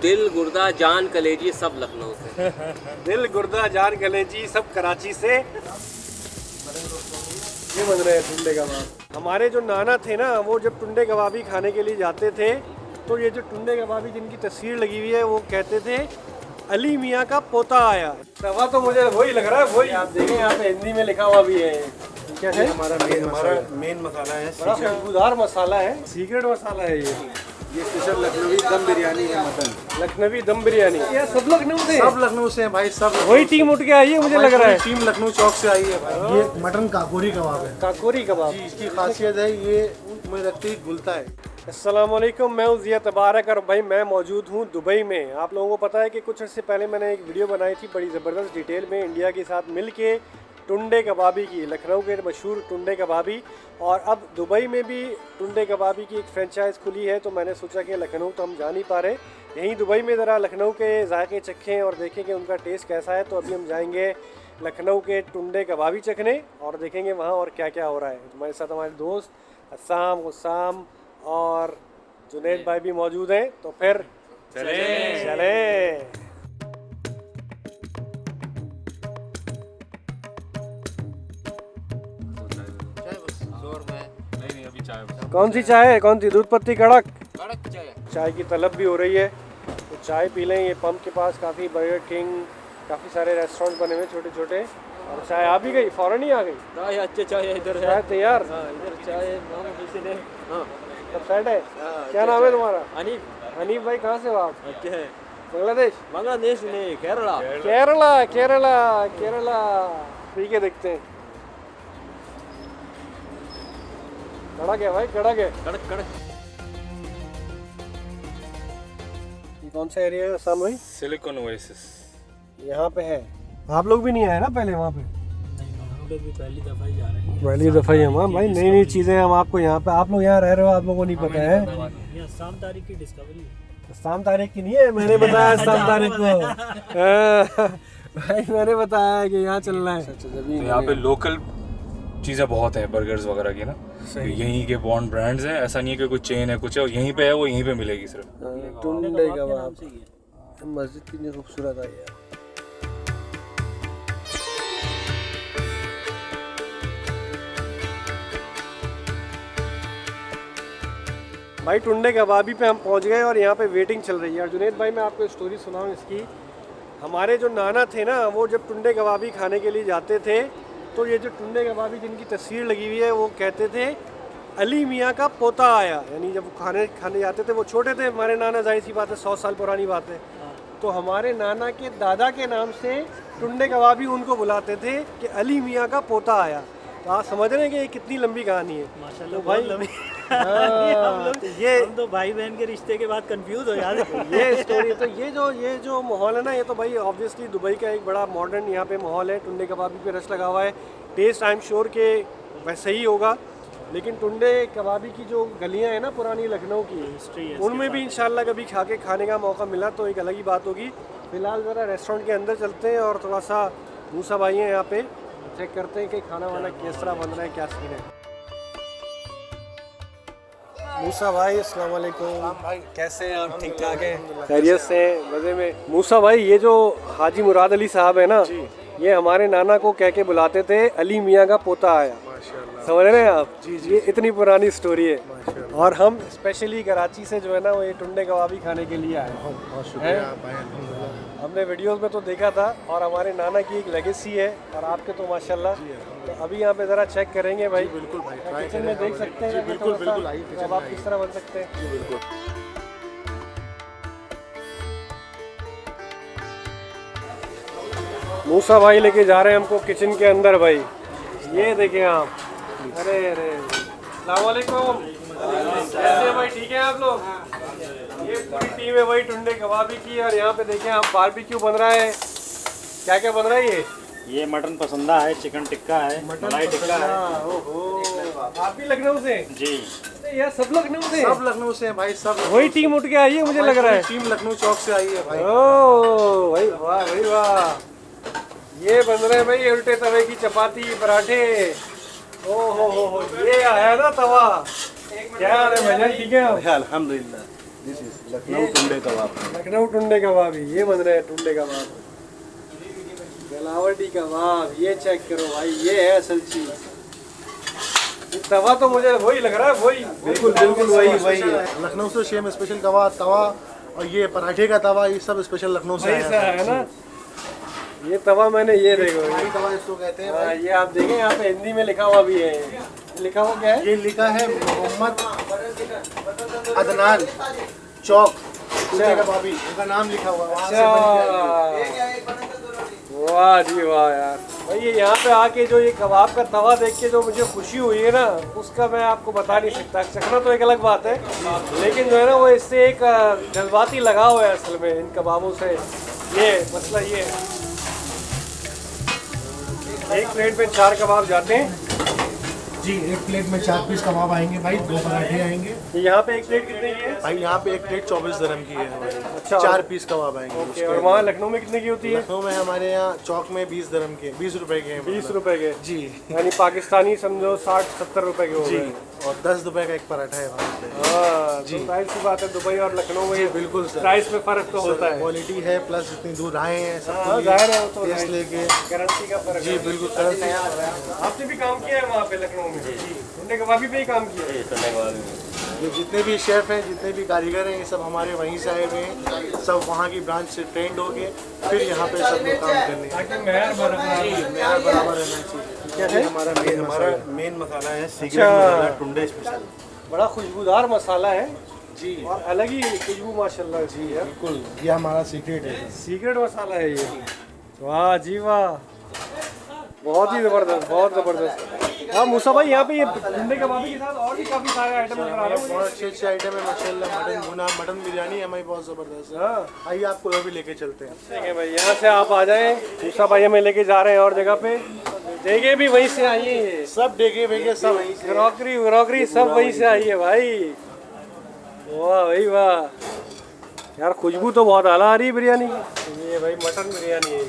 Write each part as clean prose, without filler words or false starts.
दिल गुर्दा जान कलेजी सब लखनऊ से। दिल गुर्दा जान कलेजी सब कराची से। ये बन रहे हैं टुंडे कबाब। हमारे जो नाना थे ना, वो जब टुंडे कबाबी खाने के लिए जाते थे तो ये जो टुंडे कबाबी जिनकी तस्वीर लगी हुई है वो कहते थे अली मियाँ का पोता आया। तवा तो मुझे वही लग रहा है, वही आप देखें यहाँ पे हिंदी में लिखा हुआ भी है। क्या है? हमारा मेन मसाला है, बड़ा खुशबूदार मसाला है, सीक्रेट मसाला है ये स्पेशल लखनवी दम बिरयानी है। मटन लखनवी दम बिरयानी। ये सब लखनऊ से? सब लखनऊ से हैं भाई, सब वही टीम उठ के आई है मुझे लग रहा है। टीम लखनऊ चौक से आई है भाई। ये मटन काकोरी कबाब है। काकोरी कबाब जी, इसकी खासियत है ये में रखते ही घुलता है। अस्सलाम वालेकुम, मैं हूँ ज़िया तबारक और भाई मैं मौजूद हूँ दुबई में। आप लोगों को पता है कि कुछ अर्से पहले मैंने एक वीडियो बनाई थी बड़ी ज़बरदस्त डिटेल में इंडिया के साथ मिल के टुंडे कबाबी की, लखनऊ के मशहूर टुंडे कबाबी। और अब दुबई में भी टुंडे कबाबी की एक फ्रेंचाइज़ खुली है, तो मैंने सोचा कि लखनऊ तो हम जा नहीं पा रहे, यहीं दुबई में ज़रा लखनऊ के जायके चखें और देखें कि उनका टेस्ट कैसा है। तो अभी हम जाएंगे लखनऊ के टुंडे कबाबी चखने और देखेंगे वहाँ और क्या क्या हो रहा है। हमारे साथ हमारे दोस्त अस्साम, गुस्साम और जुनैद भाई भी मौजूद हैं, तो फिर चले। कौन सी चाय है? कौन सी? दूध पत्ती कड़क चाय की तलब भी हो रही है, तो चाय पी लें। ये पंप के पास काफ़ी बर्गर किंग, काफ़ी सारे रेस्टोरेंट बने हुए छोटे छोटे। और चाय आ भी गई, फ़ौरन ही आ गई चाय। अच्छे चाय इधर चाय तैयार। इधर चाय सब सेट है। क्या नाम है तुम्हारा? हनीफ। हनीफ भाई, कहाँ से हो आप? अच्छे है। बांग्लादेश? बांग्लादेश नहीं, केरला। केरला केरला केरला। पी के देखते हैं। कड़क है भाई, कड़क है। कड़क कड़क। ये कौन सा एरिया है साम भाई? सिलिकॉन ओएसिस यहाँ पे है। आप लोग भी नहीं आए ना पहले वहाँ पे? हम लोग भी पहली दफ़ा ही जा रहे हैं। पहली दफ़ा ही हम भाई, नई नई चीज़ें हम आपको यहाँ पे, आप लोग यहाँ रह रहे हो, आप लोगों को नहीं पता है। यहाँ शाम तारीख की डिस्कवरी है। शाम तारीख की नहीं है, मैंने बताया शाम तारीख को। भाई मैंने बताया कि यहाँ चलना है। तो यहाँ पे लोकल चीज़ें बहुत हैं, बर्गर्स वगैरह की ना, यहीं के बॉन्ड ब्रांड्स हैं। ऐसा नहीं है कि कोई चेन है कुछ है, यहीं पे है, वो यहीं पे मिलेगी सिर्फ। टुंडे कबाब। मस्जिद कितनी खूबसूरत है यार। भाई टुंडे कबाबी पे हम पहुंच गए और यहाँ पे वेटिंग चल रही है। और जुनैद भाई मैं आपको स्टोरी सुनाऊँ इसकी। हमारे जो नाना थे ना, वो जब टुंडे कबाबी खाने के लिए जाते थे तो ये जो टुंडे कबाबी जिनकी तस्वीर लगी हुई है वो कहते थे अली मियाँ का पोता आया। यानी जब वो खाने जाते थे, वो छोटे थे हमारे नाना, जाहिर सी बात है 100 साल पुरानी बात है, तो हमारे नाना के दादा के नाम से टुंडे कबाबी उनको बुलाते थे कि अली मियाँ का पोता आया। तो आप समझ रहे हैं कि ये कितनी लंबी कहानी है। माशाल्लाह, तो भाई बहुत लंबी। हम तो भाई बहन के रिश्ते के बाद कंफ्यूज हो जाते हैं। ये स्टोरी। तो ये जो माहौल है ना, ये तो भाई ऑब्वियसली दुबई का एक बड़ा मॉडर्न यहाँ पे माहौल है। टुंडे कबाबी पे रश लगा हुआ है। टेस्ट आई एम श्योर के वैसे ही होगा, लेकिन टुंडे कबाबी की जो गलियाँ हैं ना पुरानी लखनऊ की, उनमें भी इंशाल्लाह कभी खाने का मौका मिला तो एक अलग ही बात होगी। फिलहाल ज़रा रेस्टोरेंट के अंदर चलते हैं और थोड़ा सा मूसा भाई हैं यहाँ पे, चेक करते हैं कि खाना वाना किस तरह बन रहा है, क्या सीन है। मूसा भाई अस्सलाम वालेकुम, कैसे हैं आप? ठीक ठाक हैं? खैरियत से हैं? मज़े में? मूसा भाई, ये जो हाजी मुराद अली साहब है ना, ये हमारे नाना को कह के बुलाते थे अली मियाँ का पोता आया। समझ रहे हैं आप? जी जी, ये इतनी पुरानी स्टोरी है। और हम स्पेशली कराची से जो है ना, वो ये टुंडे कबाबी खाने के लिए आए हैं। बहुत शुक्रिया। हमने वीडियोस में तो देखा था और हमारे नाना की एक लेगेसी है और आपके तो माशाल्लाह। तो अभी यहाँ पे ज़रा चेक करेंगे भाई। बिल्कुल भाई, किचन में देख सकते हैं। बिल्कुल बिल्कुल। अब आप किस तरह बन सकते हैं? जी बिल्कुल। मूसा भाई लेके जा रहे हैं हमको किचन के अंदर भाई। ये देखें आप। अरे अरे अस्सलाम वालेकुम, कैसे हैं भाई? ठीक है आप लोग? ये पूरी टीम है भाई टुंडे कबाबी की। और यहाँ पे देखें आप, बारबेक्यू बन रहा है। क्या क्या बन रहा है? ये मटन पसंदा है, चिकन टिक्का है, मलाई टिक्का है। ओहो, आप भी लखनऊ से? जी, यार सब लखनऊ से? सब लखनऊ से हैं भाई, सब। वही टीम उठ के आई है मुझे लग रहा है। टीम लखनऊ चौक से आई है भाई। ओह भाई वाह भाई वाह। ये बन रहे हैं भाई उल्टे तवे की चपाती पराठे। ओहो हो, ये आया ना तवा। क्या हाल है भाईजान, ठीक है आप? अल्हम्दुलिल्लाह। दिस इज लखनऊ टुंडे कबाब। लखनऊ टुंडे कबाब ही ये बन रहे हैं, टुंडे कबाब, गलावटी कबाब। ये चेक करो भाई, ये है असल चीज। ये तवा तो मुझे वही लग रहा है, वही बिल्कुल बिल्कुल वही है। लखनऊ से सेम स्पेशल कबाब तवा, और ये पराठे का तवा, ये सब स्पेशल लखनऊ से वही सा आया है ना। ये तवा मैंने ये देखो, है। तवा इसको कहते हैं हाँ, भाई। ये आप देखें यहाँ पे हिंदी में लिखा हुआ भी है। लिखा हुआ क्या है? ये लिखा है मोहम्मद अदनान चौक टुंडे कबाबी, उनका नाम लिखा हुआ है, वहाँ से बन के आई है। वाह जी वाह यार भाई, ये यहाँ पे आके जो ये कबाब का तवा देख के जो मुझे खुशी हुई है ना, उसका मैं आपको बता नहीं सकता। चखना तो एक अलग बात है, लेकिन जो है ना वो इससे एक जज्बाती लगाव है असल में इन कबाबों से। ये मसला ये है। एक प्लेट में 4 कबाब जाते हैं जी। एक प्लेट में 4 पीस कबाब आएंगे भाई, 2 पराठे आएंगे यहाँ पे। एक प्लेट कितने की है भाई। यहाँ पे एक प्लेट 24 दिरहम की है हमारी। अच्छा। 4 पीस कबाब आएंगे। ओके, और वहाँ लखनऊ में कितने की होती है? लखनऊ में हमारे यहाँ चौक में 20 दिरहम के, 20 रुपए के हैं। 20 रुपए के जी यानी पाकिस्तानी समझो 60-70 रुपए के हो जी। गए। और 10 रुपए का एक पराठा है वहाँ पे। हाँ जी, प्राइस की बात है। दुबई और लखनऊ में ये बिल्कुल सर। प्राइस में फर्क तो होता है। क्वालिटी है, प्लस इतनी दूर आए हैं हाँ, सब जाहिर है वो तो टेस्ट है। लेके। करेंसी का फर्क जी है। बिल्कुल करेंसी। आपने भी काम किया है वहाँ पे लखनऊ में? टुंडे कबाबी पे ही काम किया है? ये जितने भी शेफ हैं, जितने भी कारीगर हैं, ये सब हमारे वहीं से आए हुए हैं। सब वहाँ की ब्रांच से ट्रेंड होके फिर यहाँ पे सब लोग काम करने। ताकि मेहर बरकरार मेरा बराबर रहना चाहिए। क्या है? हमारा मेन मसाला है सीक्रेट अच्छा। मसाला टुंडे स्पेशल। बड़ा खुशबूदार मसाला है जी और अलग ही खुशबू माशाल्लाह जी है। बिल्कुल, ये हमारा सीक्रेट है। सीक्रेट मसाला है ये। वाह जी वाह, बहुत ही ज़बरदस्त, बहुत ज़बरदस्त। हाँ मूसा भाई, यहाँ पे ये टुंडे कबाबी के साथ और भी काफ़ी सारे आइटम नजर आ रहे हैं बहुत अच्छे अच्छे आइटम है माशाल्लाह। मटन भुना, मटन बिरयानी हमारी बहुत ज़बरदस्त है। हाँ आइए आपको वो भी लेके चलते हैं। ठीक है भाई, यहाँ से आप आ जाएं। मूसा भाई हमें लेके जा रहे हैं और जगह पे। देगे भी वहीं से आई है, सब देखे वेगे सब वहीं से। क्रॉकरी व्रॉकरी सब वहीं से आई है भाई। वाह भाई वाह यार, खुशबू तो बहुत आला आ रही है बिरयानी की। ये भाई मटन बिरयानी है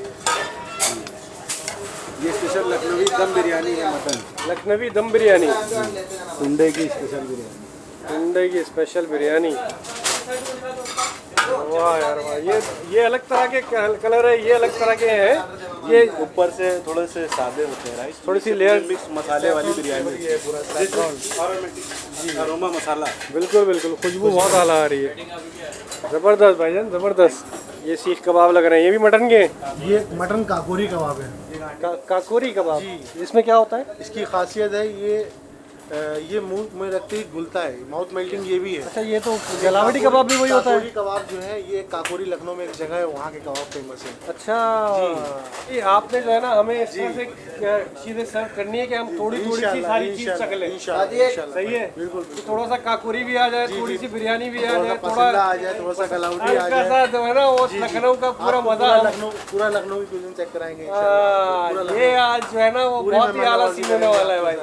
ये स्पेशल लखनवी दम बिरयानी है। मटन लखनवी दम बिरयानी, टुंडे की स्पेशल बिरयानी। टुंडे की स्पेशल बिरयानी। वाह यार वाह, ये अलग तरह के कलर है, ये अलग तरह के हैं। ये ऊपर से थोड़े से सादे होते हैं राइस, थोड़ी सी लेयर मिक्स मसाले वाली बिरयानी है पूरा। अरोमा मसाला। बिल्कुल बिल्कुल, खुशबू बहुत आला आ रही है। ज़बरदस्त भाईजान ज़बरदस्त। ये सीख कबाब लग रहे हैं, ये भी मटन के? ये मटन काकोरी कबाब है। काकोरी कबाब, इसमें क्या होता है? इसकी खासियत है ये मुंह में रखते ही घुलता है, माउथ मेल्टिंग ये भी है। अच्छा, ये तो गलावटी कबाब भी वही होता है? काकोरी कबाब जो है, ये काकोरी लखनऊ में एक जगह है, वहाँ के कबाब फेमस है। अच्छा ये आपने जो है ना हमें इस तरह से चीज़ें सर्व करनी है कि हम थोड़ी थोड़ी सी सारी चीज़ चख लें। सही है, बिल्कुल तो थोड़ा सा काकोरी भी आ जाए, थोड़ी सी बिरयानी भी आ जाए, थोड़ा पसंदा आ जाए, थोड़ा सा गलावटी आ इसका जाए। साथ जो है ना वो लखनऊ का पूरा मजा पूरा लखनऊ की कुजिन चेक कराएंगे इंशाल्लाह। ये आज जो है ना वो बहुत ही आला सीन होने वाला है भाई।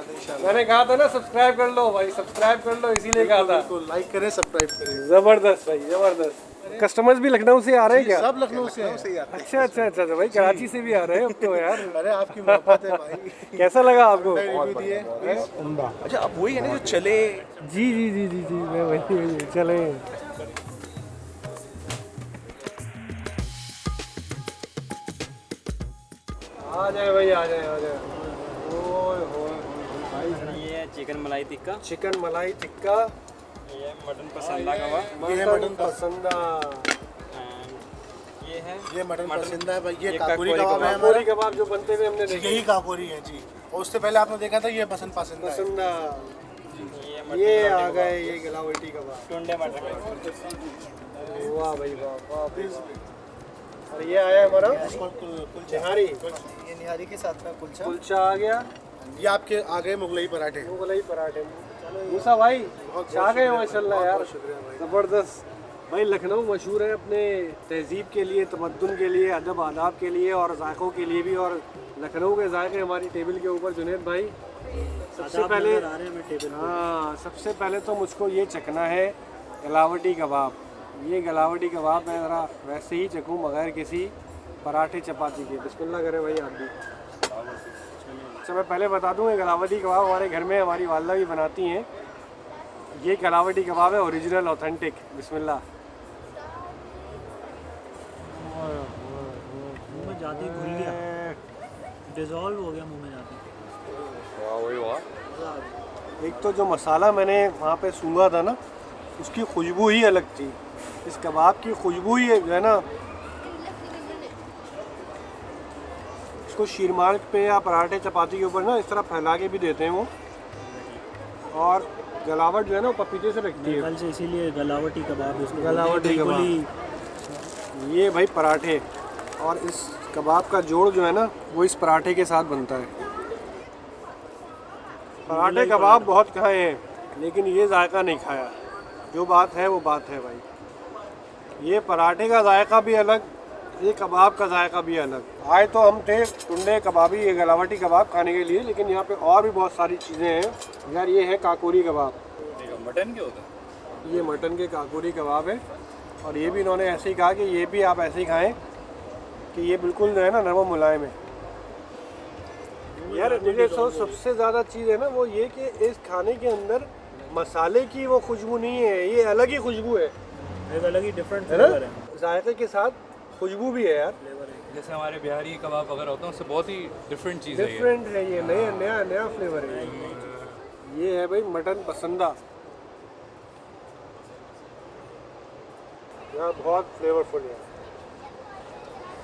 मैंने कहा था ना सब्सक्राइब कर लो भाई, सब्सक्राइब कर लो, इसीलिए कहा था। बिल्कुल, लाइक करें, सब्सक्राइब करें। जबरदस्त भाई जबरदस्त। कस्टमर्स भी लखनऊ से आ रहे हैं क्या? सब लखनऊ से हैं। अच्छा अच्छा अच्छा अच्छा भाई, कराची से भी आ रहे हैं अब तो यार। अरे आपकी मोहब्बत है भाई। कैसा लगा आपको? रिव्यू दिए अच्छा अब वही है ना जो चले। जी जी जी जी जी, मैं वही चले। आ जाए भाई, आ जाए आ जाए। ओए होए, ये चिकन मलाई टिक्का, चिकन मलाई टिक्का, ये मटन पसंदा कबाब, ये मटन मटन पसंदा, ये है ये मटन पसंद है भाई। ये ये काकोरी काकोरी कबाब है काकोरी हमारा। कबाब जो बनते हुए हमने देखे। यही काकोरी है जी। और उससे पहले आपने देखा था ये बसन पसंद है। पसंदा, ये मटन ये आ गए ये गलावटी कबाब। टुंडे मटन। वाह भाई वाह वाह। और ये आया हमारा निहारी, ये निहारी के साथ में कुलचा। कुलचा आ गया। ये आपके आ गए मुगलई पराठे। मुगलई पराठे। मूसा भाई आ गए माशाल्लाह यार, ज़बरदस्त। भाई लखनऊ मशहूर है अपने तहजीब के लिए, तमद्दुन के लिए, अदब आदाब के लिए और जायक़ों के लिए भी। और लखनऊ के जायके हमारी टेबल के ऊपर जुनैद भाई। सबसे पहले हाँ, सबसे पहले तो मुझको ये चखना है गलावटी कबाब। ये गलावटी कबाब मैं ज़रा वैसे ही चखूँ बगैर किसी पराठे चपाती के। बिस्मिल्लाह करें भाई आप भी। अच्छा मैं पहले बता दूँ, गलावटी कबाब हमारे घर में हमारी वालदा भी बनाती हैं। ये कलावटी कबाब है, ओरिजिनल ऑथेंटिक। बिस्मिल्लाह। मुंह में जाते ही घुल गया, डिजॉल्व हो गया मुंह में जाते ही। वाह वही वाह। एक तो जो मसाला मैंने वहाँ पे सूंघा था ना, उसकी खुशबू ही अलग थी। इस कबाब की खुशबू ही जो है ना, इसको शीरमार्ग पे या पराठे चपाती के ऊपर ना इस तरह फैला के भी देते हैं वो, और गलावट जो है ना वो पपीते से रखती है। कल से इसीलिए गलावटी कबाब इसको गलावटी बिल्कुल कबाब। ही ये भाई पराठे, और इस कबाब का जोड़ जो है ना वो इस पराठे के साथ बनता है। पराठे कबाब बहुत खाए हैं, लेकिन ये जायका नहीं खाया। जो बात है वो बात है भाई। ये पराठे का जायका भी अलग, ये कबाब का जायका भी अलग। आए तो हम थे टुंडे कबाबी, ये गलावटी कबाब खाने के लिए, लेकिन यहाँ पे और भी बहुत सारी चीज़ें हैं यार। ये है काकोरी कबाब, मटन क्या होता है? ये मटन के काकोरी कबाब है, और ये भी इन्होंने ऐसे ही कहा कि ये भी आप ऐसे ही खाएं कि ये बिल्कुल जो है ना नरम मुलायम है। यार मुझे सबसे ज़्यादा चीज़ है ना वो ये कि इस खाने के अंदर मसाले की वो खुशबू नहीं है, ये अलग ही खुशबू है एक अलग ही डिफरेंट है ना, फ्लेवर है। जायके के साथ खुशबू भी है यार। जैसे हमारे बिहारी कबाब वगैरह होता है उससे बहुत ही डिफरेंट चीज़ है ये। डिफरेंट है ये, नया नया नया फ्लेवर है ये है भाई मटन पसंदा यार, बहुत फ्लेवरफुल है।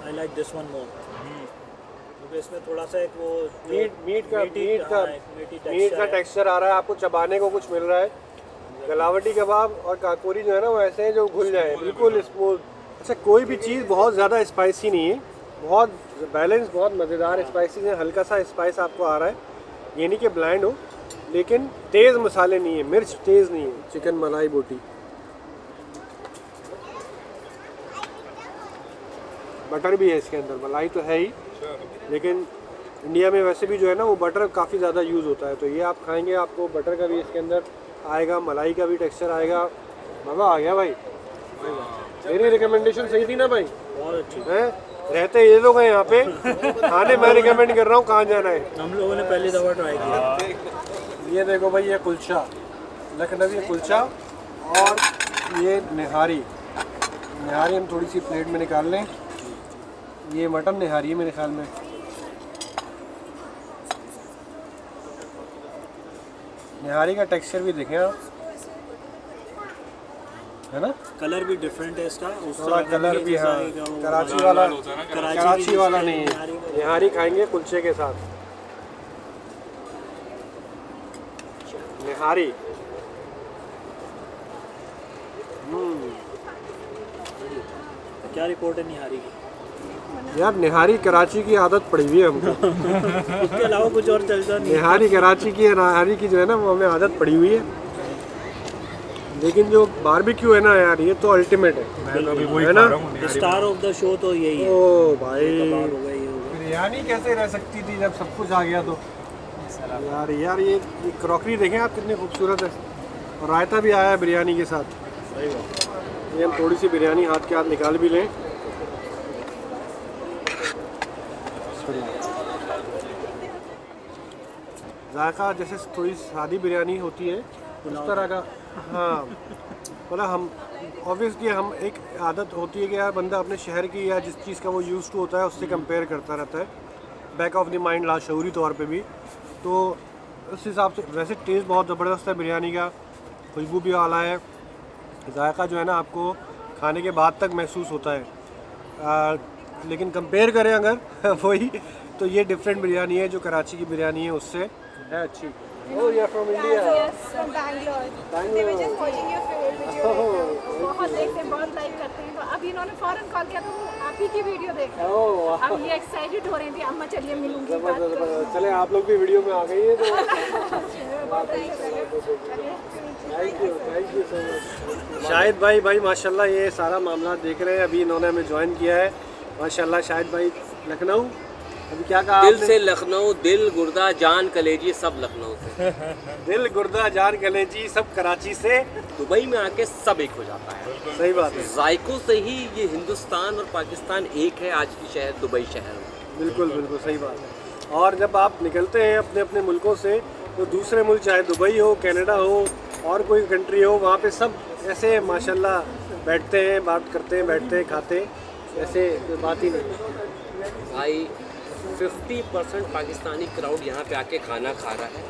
I like this one more, क्योंकि इसमें थोड़ा सा एक वो मीट का टेक्सचर टेक्सचर आ रहा है, आपको चबाने को कुछ मिल रहा है। गलावटी कबाब और काकोरी जो है ना वो ऐसे हैं जो घुल जाए, बिल्कुल स्मूथ। अच्छा, कोई भी चीज़ बहुत ज़्यादा स्पाइसी नहीं है, बहुत बैलेंस, बहुत मज़ेदार स्पाइसी है। हल्का सा स्पाइस आपको आ रहा है, ये नहीं कि ब्लैंड हो, लेकिन तेज़ मसाले नहीं है, मिर्च तेज़ नहीं है। चिकन मलाई बोटी, बटर भी है इसके अंदर, मलाई तो है ही, लेकिन इंडिया में वैसे भी जो है ना वो बटर काफ़ी ज़्यादा यूज़ होता है। तो ये आप खाएंगे, आपको बटर का भी इसके अंदर आएगा, मलाई का भी टेक्सचर आएगा। मज़ा आ गया भाई। मेरी रिकमेंडेशन सही थी ना भाई? बहुत अच्छी। हैं रहते ये लोग हैं यहाँ पे, खाने मैं रिकमेंड कर रहा हूँ, कहाँ जाना है। हम लोगों ने पहली दफ़ा ट्राई किया। ये देखो भाई, ये कुलचा, लखनवी कुलचा, और ये निहारी। निहारी हम थोड़ी सी प्लेट में निकाल लें। ये मटन निहारी है मेरे ख्याल में। निहारी का टेक्सचर भी देखें आप, है ना, कलर भी डिफरेंट है इसका, थोड़ा कलर भी। हाँ, कराची वाला, कराची वाला नहीं है। निहारी खाएंगे कुलचे के साथ, निहारी। क्या रिपोर्ट है निहारी की? यार निहारी कराची की आदत पड़ी हुई है हमको। इसके अलावा कुछ और चलता नहीं। निहारी कराची की, निहारी की जो है ना वो हमें आदत पड़ी हुई है, लेकिन जो बारबेक्यू है ना यार, ये तो अल्टीमेट है। मैं तो अभी वही है ना? खा रहा हूँ, स्टार ऑफ द शो तो यही है। ओ भाई, कबाब हो गया, ये हो गया। बिरयानी कैसे रह सकती थी जब सब कुछ आ गया तो। यार ये क्रॉकरी देखें आप, कितनी खूबसूरत है, और रायता भी आया है बिरयानी के साथ। ये हम थोड़ी सी बिरयानी हाथ के हाथ निकाल भी लें। जायका जैसे थोड़ी सादी बिरयानी होती है उस तरह का। हाँ, मतलब हम ऑब्वियसली हम एक आदत होती है कि यार बंदा अपने शहर की या जिस चीज़ का वो यूज़ टू होता है उससे कंपेयर करता रहता है, बैक ऑफ द माइंड, लाशऊरी तौर पे भी। तो उस हिसाब से वैसे टेस्ट बहुत ज़बरदस्त है बिरयानी का, खुशबू भी आला है, जायका जो है ना आपको खाने के बाद तक महसूस होता है। लेकिन कंपेयर करें अगर वही, तो ये डिफरेंट बिरयानी है जो कराची की बिरयानी है उससे है अच्छी। Oh, you're from India. Yes, from Bangalore. They were just watching your video. बहुत देखते हैं, बहुत लाइक करते हैं। तो अब इन्होंने फौरन कॉल किया तो वो आप ही की वीडियो देख रहे हैं। अब ये एक्साइटेड हो रही थी, अम्मा चलिए मिलूंगी। बात करो। चले आप लोग भी वीडियो में आ गई है तो thank you so much. Shahid भाई माशाल्लाह ये सारा मामला देख रहे हैं, अभी इन्होंने हमें ज्वाइन किया है माशाल्लाह। शाहिद भाई लखनऊ, अभी क्या कहा दिल आपने? से लखनऊ, दिल गुर्दा जान कलेजी सब लखनऊ से। दिल गुर्दा जान कलेजी सब कराची से। दुबई में आके सब एक हो जाता है। सही बात है, जायकों से ही ये हिंदुस्तान और पाकिस्तान एक है आज की शहर दुबई शहर में। बिल्कुल बिल्कुल सही बात है। और जब आप निकलते हैं अपने अपने मुल्कों से, तो दूसरे मुल्क चाहे दुबई हो, कनाडा हो, और कोई कंट्री हो वहाँ पे सब ऐसे माशाल्लाह बैठते हैं, बात करते हैं, बैठते हैं, खाते हैं, ऐसे कोई बात ही नहीं। भाई 50% पाकिस्तानी क्राउड यहाँ पे आके खाना खा रहा है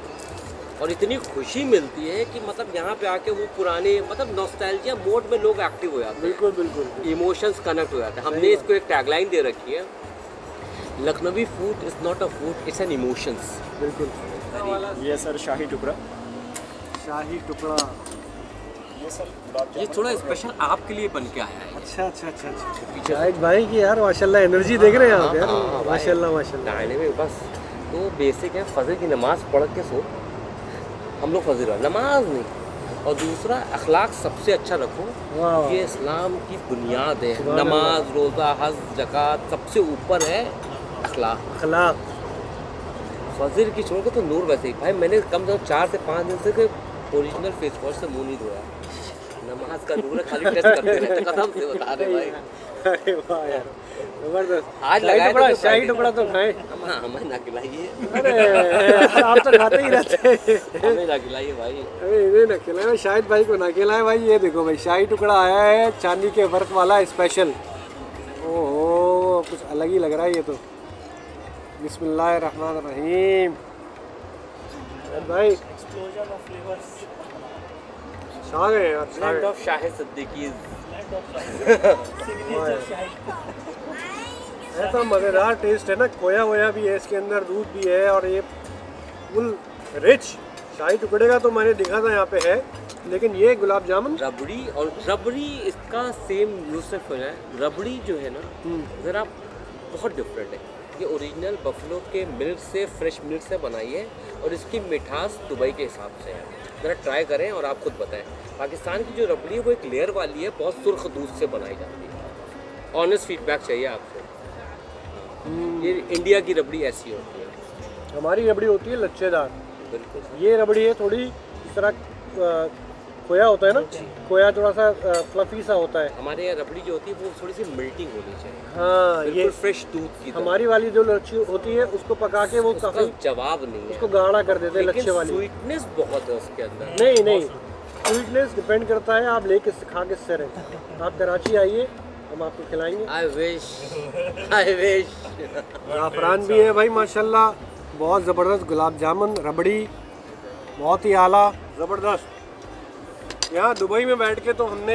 और इतनी खुशी मिलती है कि मतलब यहाँ पे आके वो पुराने मतलब नॉस्टैल्जिया मोड में लोग एक्टिव हो जाते हैं। बिल्कुल बिल्कुल। इमोशंस कनेक्ट हो जाते हैं। हमने इसको एक टैगलाइन दे रखी है, लखनवी food is not a food, it's an emotions. बिल्कुल। ये सर शाही टुकड़ा, शाही टुकड़ा। ये सर गुलाब ये थोड़ा स्पेशल आपके लिए बन के आया है। अच्छा अच्छा अच्छा अच्छा। शाहिद भाई की यार माशाल्लाह एनर्जी देख रहे हैं आप यार, माशाल्लाह माशाल्लाह। डायने में बस तो बेसिक है, फजर की नमाज पढ़ के सो। हम लोग फजर नमाज नहीं, और दूसरा अखलाक सबसे अच्छा रखो। वाह। ये इस्लाम की बुनियाद है। सुभान नमाज, रोज़ा, हज, ज़कात सबसे ऊपर है अखलाक। अखलाक। फजर की छोड़ के तो नूर वैसे ही भाई, मैंने कम से कम 4 से 5 दिन से ओरिजिनल फेस वॉश से मुंह नहीं धोया। नमाज का नूर है, खाली टेस्ट करते रहते, कसम से बता रहे भाई। अरे वाह यार जबरदस्त। आज लगाया तो शाही टुकड़ा तो खाए। हमें ना खिलाइए। अरे आप तो खाते ही रहते हैं। हमें ना खिलाइए भाई। अरे इन्हें ना खिलाए, शाहिद भाई को ना खिलाए भाई। ये देखो भाई शाही टुकड़ा आया है चांदी के वर्क वाला स्पेशल। ओहो कुछ अलग ही लग रहा है ये तो। बिस्मिल्लाहिर्रहमानिर्रहीम। भाई एक्सप्लोजन ऑफ फ्लेवर्स, छा गए यार, छा लैंड गए। ऑफ शाह सिद्दीकी। सिग्नेचर शाही। ऐसा मज़ेदार टेस्ट है ना, खोया वोया भी है इसके अंदर, दूध भी है, और ये फुल रिच। शाही टुकड़े का तो मैंने देखा था यहाँ पे है, लेकिन ये गुलाब जामुन रबड़ी, और रबड़ी इसका सेम यूसफ है। रबड़ी जो है ना ज़रा बहुत डिफरेंट है। ये ओरिजिनल बफलो के मिल्क से, फ्रेश मिल्क से बनाई है, और इसकी मिठास दुबई के हिसाब से है। ज़रा ट्राई करें और आप खुद बताएं। पाकिस्तान की जो रबड़ी है वो एक लेयर वाली है, बहुत सुर्ख दूध से बनाई जाती है। ऑनेस्ट फीडबैक चाहिए आपसे। ये इंडिया की रबड़ी ऐसी होती है। हमारी रबड़ी होती है लच्छेदार। बिल्कुल। ये रबड़ी है थोड़ी इस तरह खोया होता है ना, खोया थोड़ा सा फ्लफी सा होता है। हमारे यहाँ रबड़ी जो होती है वो थोड़ी सी मिल्टिंग होनी चाहिए। हाँ बिल्कुल ये फ्रेश दूध की तरह। हमारी वाली जो लच्छी होती है उसको पका के वो उसका काफ़ी जवाब नहीं है, उसको गाढ़ा कर देते हैं लेकिन लच्छे वाली। स्वीटनेस बहुत है उसके अंदर। नहीं नहीं, स्वीटनेस डिपेंड करता है आप लेके खा के से रहे। आप कराची आइए, हम आपको खिलाएंगे। I wish, I wish. ज़ाफ़रान भी है भाई माशाल्लाह, बहुत ज़बरदस्त गुलाब जामुन, रबड़ी बहुत ही आला, ज़बरदस्त। यहाँ दुबई में बैठ के तो हमने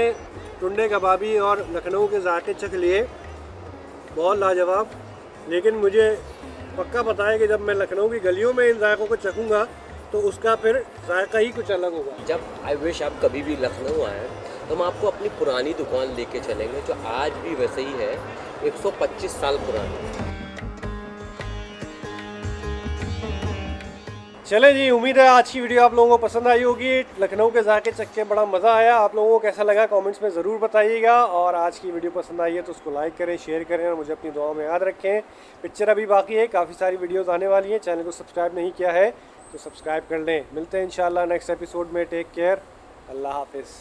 टुंडे कबाबी और लखनऊ के जायके चख लिए, बहुत लाजवाब। लेकिन मुझे पक्का पता है कि जब मैं लखनऊ की गलियों में इन जायकों को चखूँगा तो उसका फिर जायका ही कुछ अलग होगा। जब आई विश आप कभी भी लखनऊ आए तो हम आपको अपनी पुरानी दुकान लेके चलेंगे, जो आज भी वैसे ही है, 125 साल पुरानी। चले जी, उम्मीद है आज की वीडियो आप लोगों को पसंद आई होगी। लखनऊ के जाके चख के बड़ा मज़ा आया। आप लोगों को कैसा लगा कमेंट्स में ज़रूर बताइएगा, और आज की वीडियो पसंद आई है तो उसको लाइक करें, शेयर करें, और मुझे अपनी दुआओं में याद रखें। पिक्चर अभी बाकी है, काफ़ी सारी वीडियोज़ आने वाली हैं। चैनल को सब्सक्राइब नहीं किया है तो सब्सक्राइब कर लें। मिलते हैं इंशाल्लाह नेक्स्ट एपिसोड में। टेक केयर, अल्लाह हाफिज़।